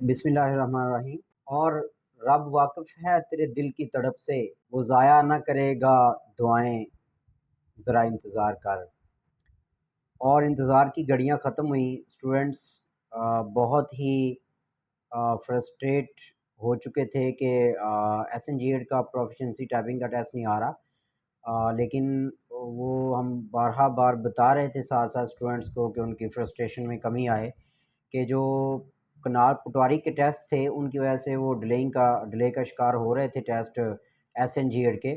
बिस्मिल्लाहिर्रहमानिर्रहीम। और रब वाकिफ़ है तेरे दिल की तड़प से, वो ज़ाया न करेगा दुआएं, ज़रा इंतज़ार कर। और इंतज़ार की घड़ियाँ ख़त्म हुई। स्टूडेंट्स बहुत ही फ्रस्ट्रेट हो चुके थे कि SNGED का प्रोफिशिएंसी टाइपिंग का टेस्ट नहीं आ रहा। लेकिन वो हम बारहा बार बता रहे थे साथ साथ स्टूडेंट्स को कि उनकी फ्रस्ट्रेशन में कमी आए कि जो कनाल पटवारी के टेस्ट थे उनकी वजह से वो डिले का शिकार हो रहे थे टेस्ट SNGED के।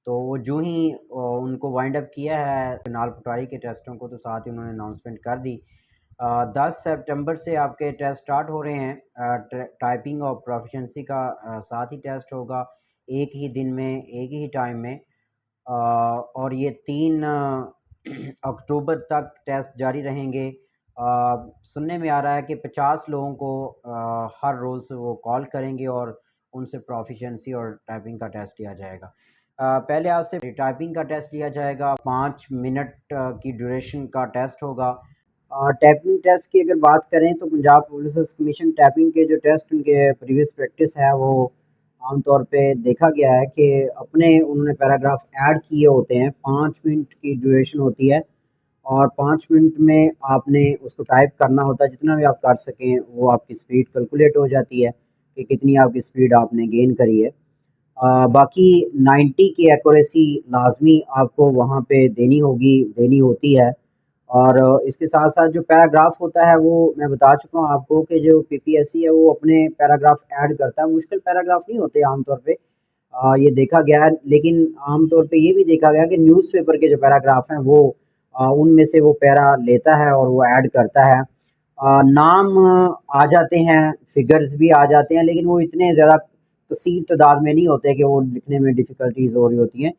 तो वो जो ही उनको वाइंड अप किया है कनाल पटवारी के टेस्टों को, तो साथ ही उन्होंने अनाउंसमेंट कर दी 10 सितंबर से आपके टेस्ट स्टार्ट हो रहे हैं। टाइपिंग और प्रोफिशिएंसी का साथ ही टेस्ट होगा, एक ही दिन में एक ही टाइम में। और ये 3 अक्टूबर तक टेस्ट जारी रहेंगे। सुनने में आ रहा है कि 50 लोगों को हर रोज़ वो कॉल करेंगे और उनसे प्रोफिशिएंसी और टाइपिंग का टेस्ट लिया जाएगा। पहले आपसे टाइपिंग का टेस्ट लिया जाएगा, 5 मिनट की ड्यूरेशन का टेस्ट होगा। टाइपिंग टेस्ट की अगर बात करें तो Punjab public service commission typing के जो टेस्ट उनके प्रीवियस प्रैक्टिस है वो आमतौर पे देखा गया है कि अपने उन्होंने पैराग्राफ ऐड किए होते हैं। 5 मिनट की ड्यूरेशन होती है और 5 मिनट में आपने उसको टाइप करना होता है। जितना भी आप कर सकें वो आपकी स्पीड कैलकुलेट हो जाती है कि कितनी आपकी स्पीड आपने गेन करी है। बाकी 90 की एक्यूरेसी लाजमी आपको वहाँ पे देनी होती है। और इसके साथ साथ जो पैराग्राफ होता है वो मैं बता चुका हूँ आपको कि जो PPSC है वो अपने पैराग्राफ ऐड करता है। मुश्किल पैराग्राफ नहीं होते आमतौर पे, ये देखा गया है। लेकिन आमतौर पे ये भी देखा गया कि न्यूज़पेपर के जो पैराग्राफ हैं वो उनमें से वो पैरा लेता है और वो ऐड करता है। नाम आ जाते हैं, फिगर्स भी आ जाते हैं, लेकिन वो इतने ज़्यादा कसीर तादाद में नहीं होते कि वो लिखने में डिफ़िकल्टीज़ हो रही होती हैं।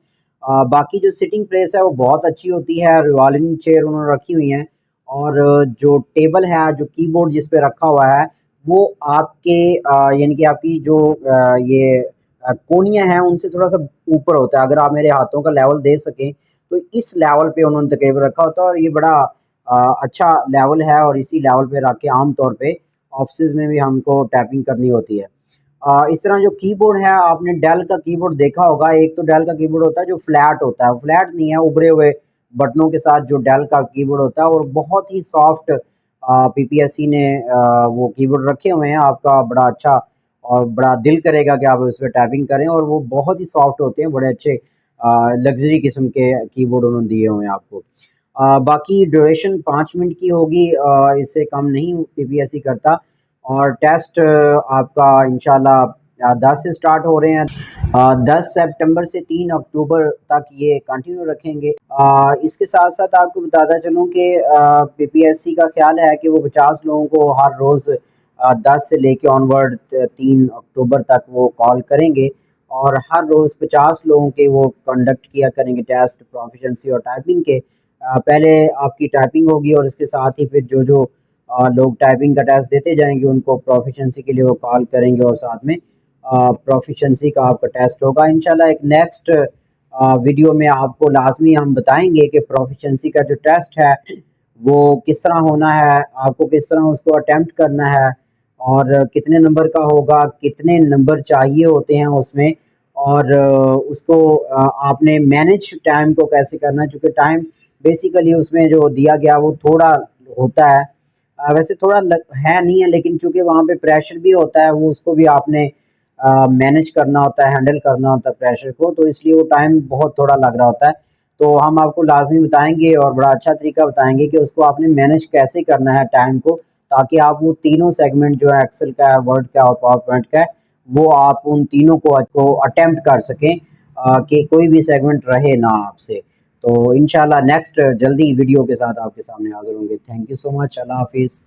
बाकी जो सिटिंग प्लेस है वो बहुत अच्छी होती है, रिवॉल्विंग चेयर उन्होंने रखी हुई हैं। और जो टेबल है, जो कीबोर्ड जिस पे रखा हुआ है वो आपके यानी कि आपकी जो ये कोनियाँ हैं उनसे थोड़ा-सा ऊपर होता है। अगर आप मेरे हाथों का लेवल दे सकें तो इस लेवल पे उन्होंने तकरीबन रखा होता है और ये बड़ा अच्छा लेवल है और इसी लेवल पे रख के आम तौर पे ऑफ़िसेज़ में भी हमको टाइपिंग करनी होती है। इस तरह जो कीबोर्ड है, आपने डेल का कीबोर्ड देखा होगा। एक तो डेल का कीबोर्ड होता है जो फ्लैट होता है, फ्लैट नहीं है, उभरे हुए बटनों के साथ जो डेल का कीबोर्ड होता है और बहुत ही सॉफ्ट PPSC ने वो कीबोर्ड रखे हुए हैं। आपका बड़ा अच्छा और बड़ा दिल करेगा कि आप उस पे टाइपिंग करें और वो बहुत ही सॉफ्ट होते हैं, बड़े अच्छे लग्ज़री किस्म के कीबोर्ड उन्होंने दिए हुए हैं आपको। बाकी ड्यूरेशन 5 मिनट की होगी, इससे कम नहीं PPSC करता। और टेस्ट आपका इंशाल्लाह 10 से स्टार्ट हो रहे हैं। 10 सितंबर से 3 अक्टूबर तक ये कंटिन्यू रखेंगे। इसके साथ-साथ आपको बताता चलूँ कि PPSC का ख़्याल है कि वो 50 लोगों को हर रोज़ 10 से लेके ऑनवर्ड 3 अक्टूबर तक वो कॉल करेंगे और हर रोज़ 50 लोगों के वो कंडक्ट किया करेंगे टेस्ट प्रोफिशिएंसी और टाइपिंग के। पहले आपकी टाइपिंग होगी और इसके साथ ही फिर जो लोग टाइपिंग का टेस्ट देते जाएंगे उनको प्रोफिशिएंसी के लिए वो कॉल करेंगे और साथ में प्रोफिशिएंसी का आपका टेस्ट होगा। इंशाल्लाह एक नेक्स्ट वीडियो में आपको लाजमी हम बताएंगे कि प्रोफिशिएंसी का जो टेस्ट है वो किस तरह होना है, आपको किस तरह उसको अटेम्प्ट करना है और कितने नंबर का होगा, कितने नंबर चाहिए होते हैं उसमें और उसको आपने मैनेज टाइम को कैसे करना है, चूँकि टाइम बेसिकली उसमें जो दिया गया वो थोड़ा होता है। वैसे थोड़ा है नहीं है, लेकिन चूँकि वहाँ पे प्रेशर भी होता है, वो उसको भी आपने मैनेज करना होता है, हैंडल करना होता है प्रेशर को, तो इसलिए वो टाइम बहुत थोड़ा लग रहा होता है। तो हम आपको लाज़मी बताएँगे और बड़ा अच्छा तरीका बताएँगे कि उसको आपने मैनेज कैसे करना है टाइम को, ताकि आप वो तीनों सेगमेंट जो है एक्सेल का है, वर्ड का और पावर पॉइंट का है, वो आप उन तीनों को अटेम्प्ट कर सकें कि कोई भी सेगमेंट रहे ना आपसे। तो इंशाल्लाह नेक्स्ट जल्दी वीडियो के साथ आपके सामने हाज़िर होंगे। Thank you so much. अल्लाह हाफ़िज़।